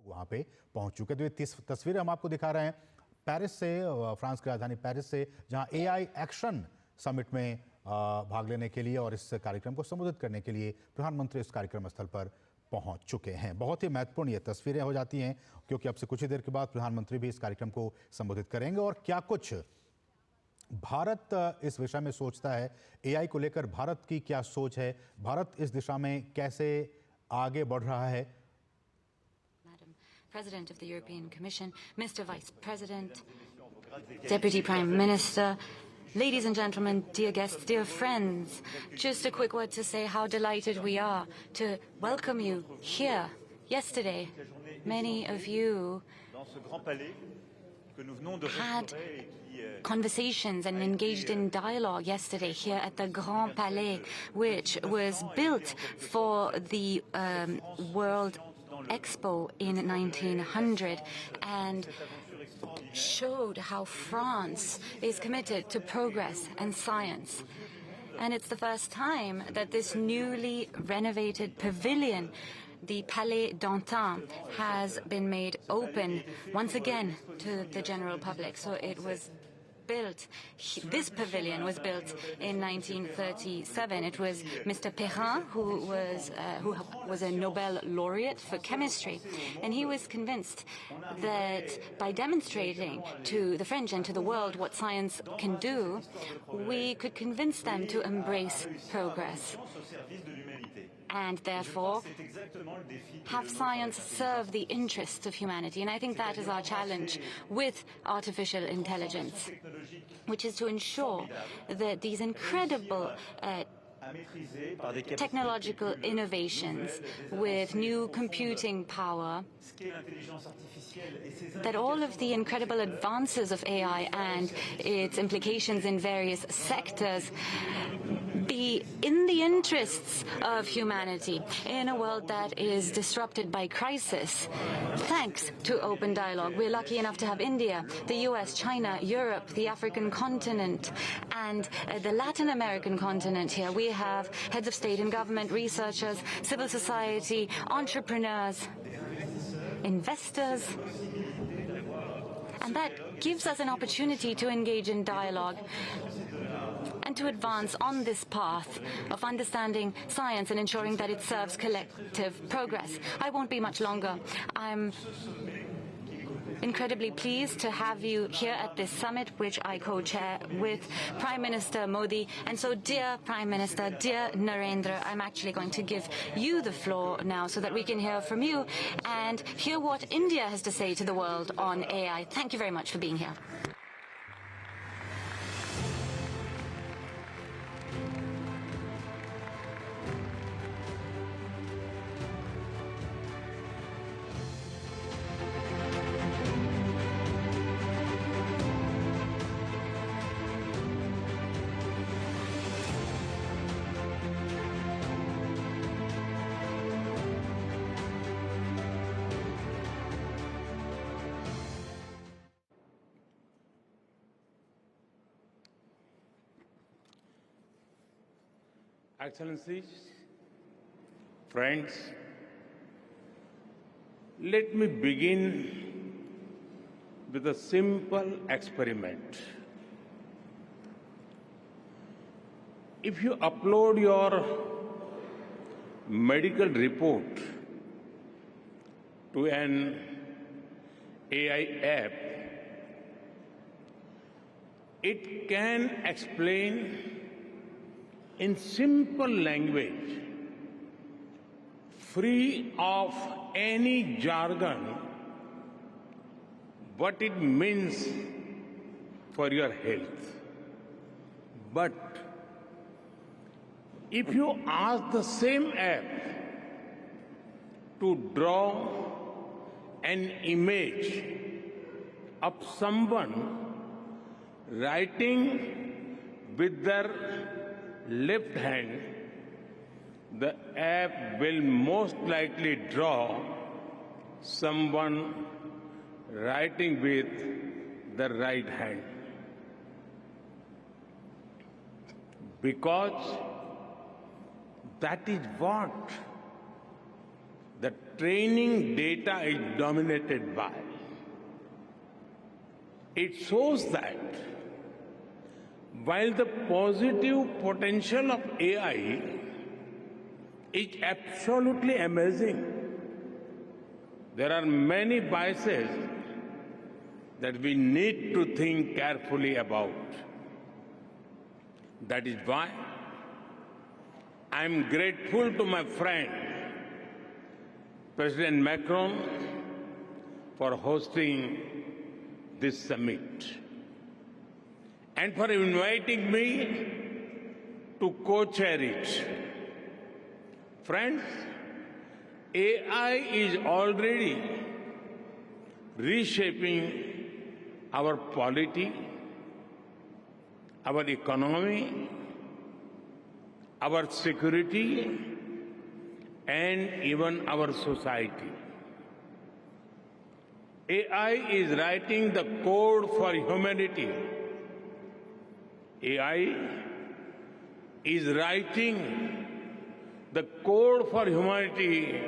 वहाँ पे पहुँच चुके। तो ये तस्वीरें हम आपको दिखा रहे हैं पेरिस से, फ्रांस की राजधानी पेरिस से, जहाँ AI एक्शन समिट में भाग लेने के लिए और इस कार्यक्रम को संबोधित करने के लिए प्रधानमंत्री इस कार्यक्रम स्थल पर पहुंच चुके हैं। बहुत ही महत्वपूर्ण ये तस्वीरें हो जाती हैं क्योंकि अब से कुछ ही देर के बाद प्रधानमंत्री भी इस कार्यक्रम को संबोधित करेंगे। और क्या कुछ भारत इस विषय में सोचता है, AI को लेकर भारत की क्या सोच है, भारत इस दिशा में कैसे आगे बढ़ रहा है। President of the European Commission, Mr. Vice President, Deputy Prime Minister, ladies and gentlemen, dear guests, dear friends, just a quick word to say how delighted we are to welcome you here. Yesterday, many of you had conversations and engaged in dialogue yesterday here at the Grand Palais, which was built for the World Expo in 1900 and showed how France is committed to progress and science. And it's the first time that this newly renovated pavilion, the Palais d'Antin, has been made open once again to the general public. So it was built, this pavilion was built in 1937. It was Mr. Perrin, who was a Nobel laureate for chemistry, and he was convinced that by demonstrating to the French and to the world what science can do, we could convince them to embrace progress and therefore have science serve the interests of humanity. And I think that is our challenge with artificial intelligence, which is to ensure that these incredible technological innovations with new computing power, that all of the incredible advances of AI and its implications in various sectors be in the interests of humanity in a world that is disrupted by crisis. Thanks to open dialogue, we're lucky enough to have India, the US, China, Europe, the African continent, and the Latin American continent here. We have heads of state and government, researchers, civil society, entrepreneurs, investors, and that gives us an opportunity to engage in dialogue and to advance on this path of understanding science and ensuring that it serves collective progress. I won't be much longer. I'm incredibly pleased to have you here at this summit, which I co-chair with Prime Minister Modi. And so, dear Prime Minister, dear Narendra, I'm actually going to give you the floor now so that we can hear from you and hear what India has to say to the world on AI. Thank you very much for being here. Excellencies, friends, let me begin with a simple experiment. If you upload your medical report to an AI app, it can explain in simple language, free of any jargon, what it means for your health. But if you ask the same app to draw an image of someone writing with their left hand, the app will most likely draw someone writing with the right hand. Because that is what the training data is dominated by. It shows that while the positive potential of AI is absolutely amazing, there are many biases that we need to think carefully about. That is why I am grateful to my friend, President Macron, for hosting this summit and for inviting me to co-chair it. Friends, AI is already reshaping our polity, our economy, our security, and even our society. AI is writing the code for humanity. AI is writing the code for humanity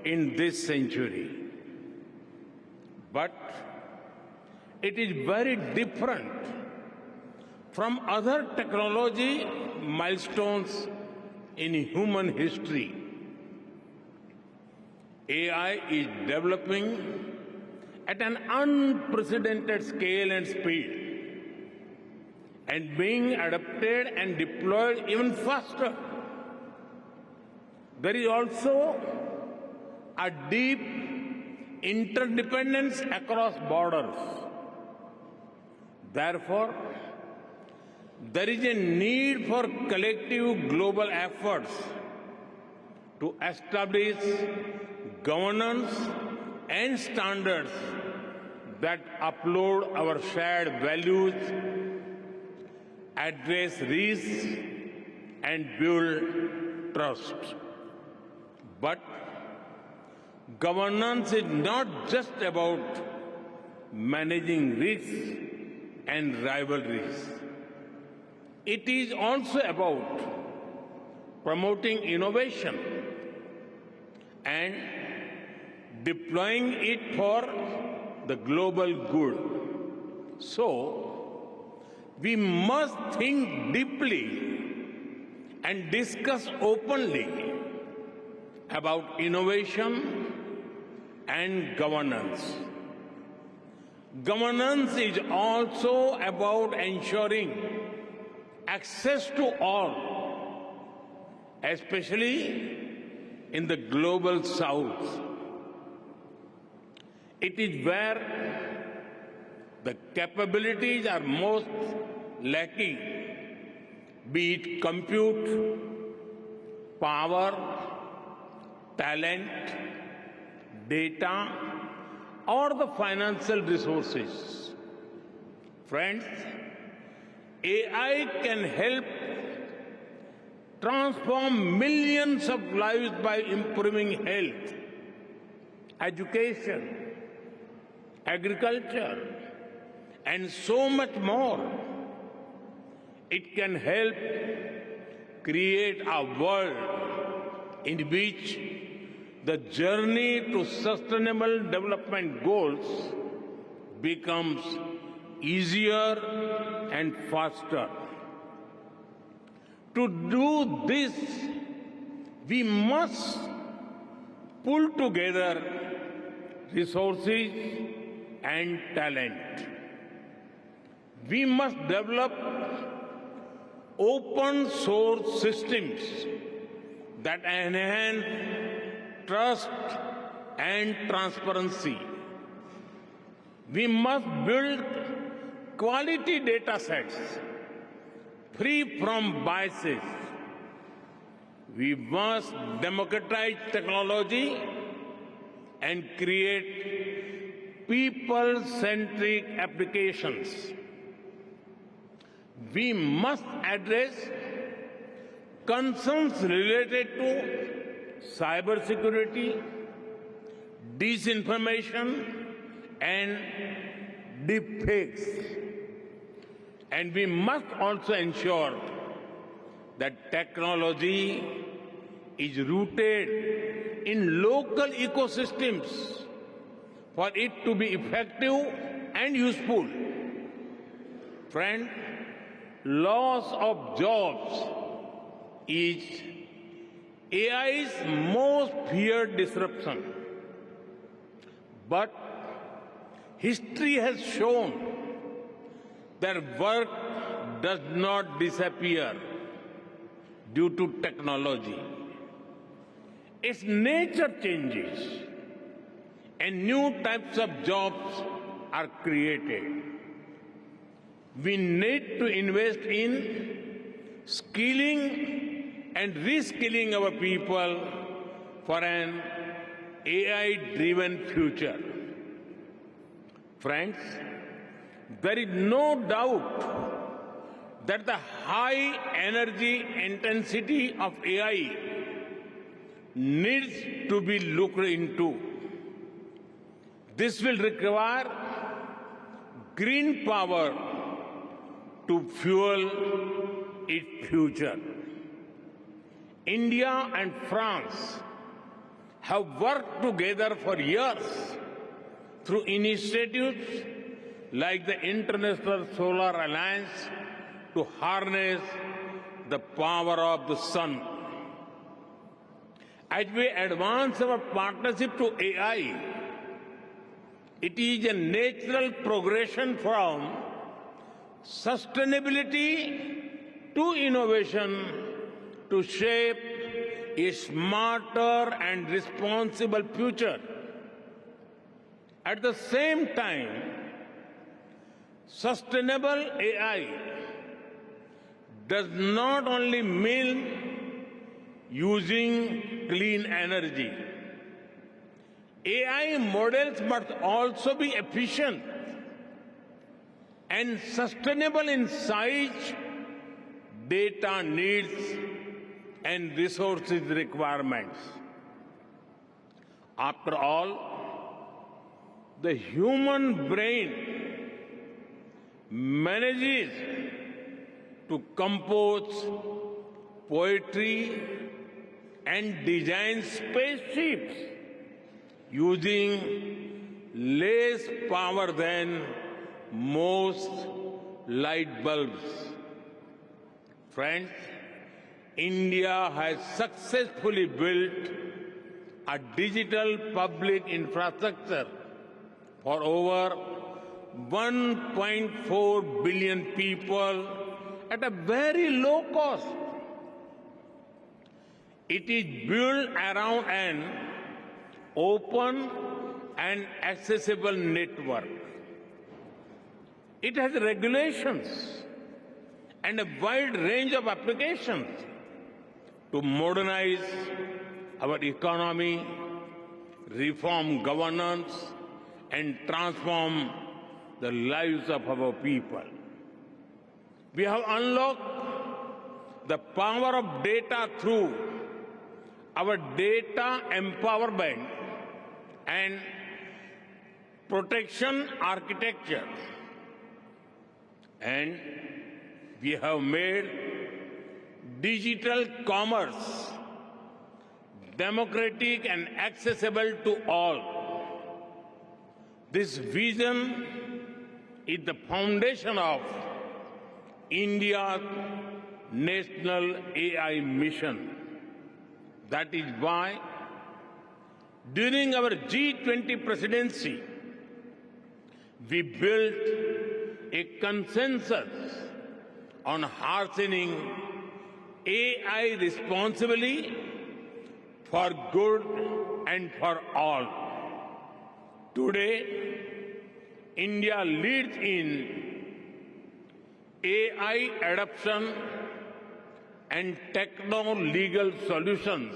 in this century. But it is very different from other technology milestones in human history. AI is developing at an unprecedented scale and speed, and being adapted and deployed even faster. There is also a deep interdependence across borders. Therefore, there is a need for collective global efforts to establish governance and standards that uphold our shared values, address risks, and build trust. But governance is not just about managing risks and rivalries. It is also about promoting innovation and deploying it for the global good. So, we must think deeply and discuss openly about innovation and governance. Governance is also about ensuring access to all, especially in the global south. It is where the capabilities are most lacking, be it compute, power, talent, data, or the financial resources. Friends, AI can help transform millions of lives by improving health, education, agriculture, and so much more. It can help create a world in which the journey to sustainable development goals becomes easier and faster. To do this, we must pull together resources and talent. We must develop open source systems that enhance trust and transparency. We must build quality data sets free from biases. We must democratize technology and create people-centric applications. We must address concerns related to cybersecurity, disinformation, and deepfakes. And we must also ensure that technology is rooted in local ecosystems for it to be effective and useful. Friend, loss of jobs is AI's most feared disruption. But history has shown that work does not disappear due to technology. Its nature changes and new types of jobs are created. We need to invest in skilling and reskilling our people for an AI-driven future. Friends, there is no doubt that the high energy intensity of AI needs to be looked into. This will require green power to fuel its future. India and France have worked together for years through initiatives like the International Solar Alliance to harness the power of the sun. As we advance our partnership to AI, it is a natural progression from sustainability to innovation to shape a smarter and responsible future. At the same time, sustainable AI does not only mean using clean energy. AI models must also be efficient and sustainable in size, data needs, and resources requirements. After all, the human brain manages to compose poetry and design spaceships using less power than most light bulbs. Friends, India has successfully built a digital public infrastructure for over 1.4 billion people at a very low cost. It is built around an open and accessible network. It has regulations and a wide range of applications to modernize our economy, reform governance, and transform the lives of our people. We have unlocked the power of data through our data empowerment and protection architecture. And we have made digital commerce democratic and accessible to all. This vision is the foundation of India's national AI mission. That is why, during our G20 presidency, we built a consensus on harnessing AI responsibly for good and for all. Today, India leads in AI adoption and techno-legal solutions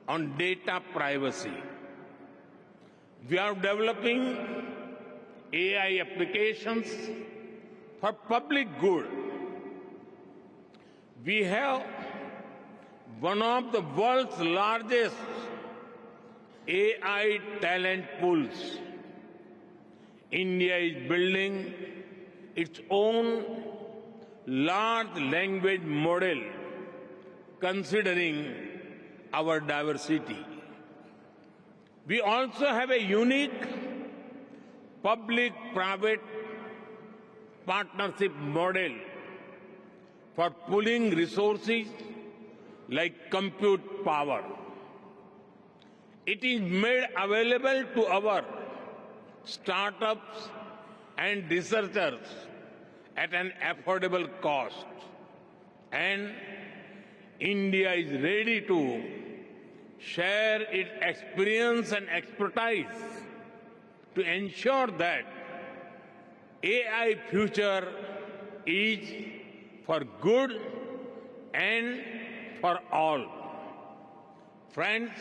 on data privacy. We are developing AI applications for public good. We have one of the world's largest AI talent pools. India is building its own large language model considering our diversity. We also have a unique public-private partnership model for pooling resources like compute power. It is made available to our startups and researchers at an affordable cost. And India is ready to share its experience and expertise to ensure that AI future is for good and for all. Friends,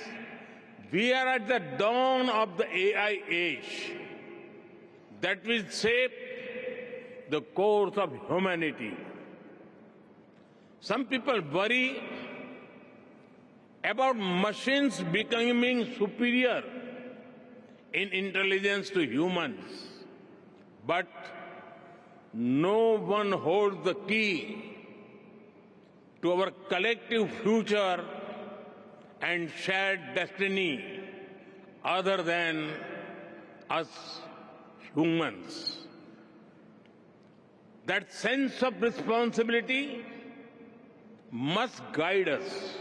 we are at the dawn of the AI age that will shape the course of humanity. Some people worry about machines becoming superior in intelligence to humans, but no one holds the key to our collective future and shared destiny other than us humans. That sense of responsibility must guide us.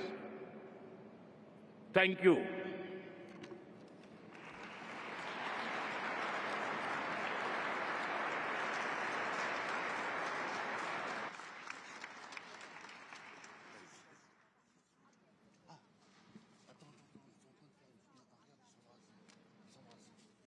Thank you.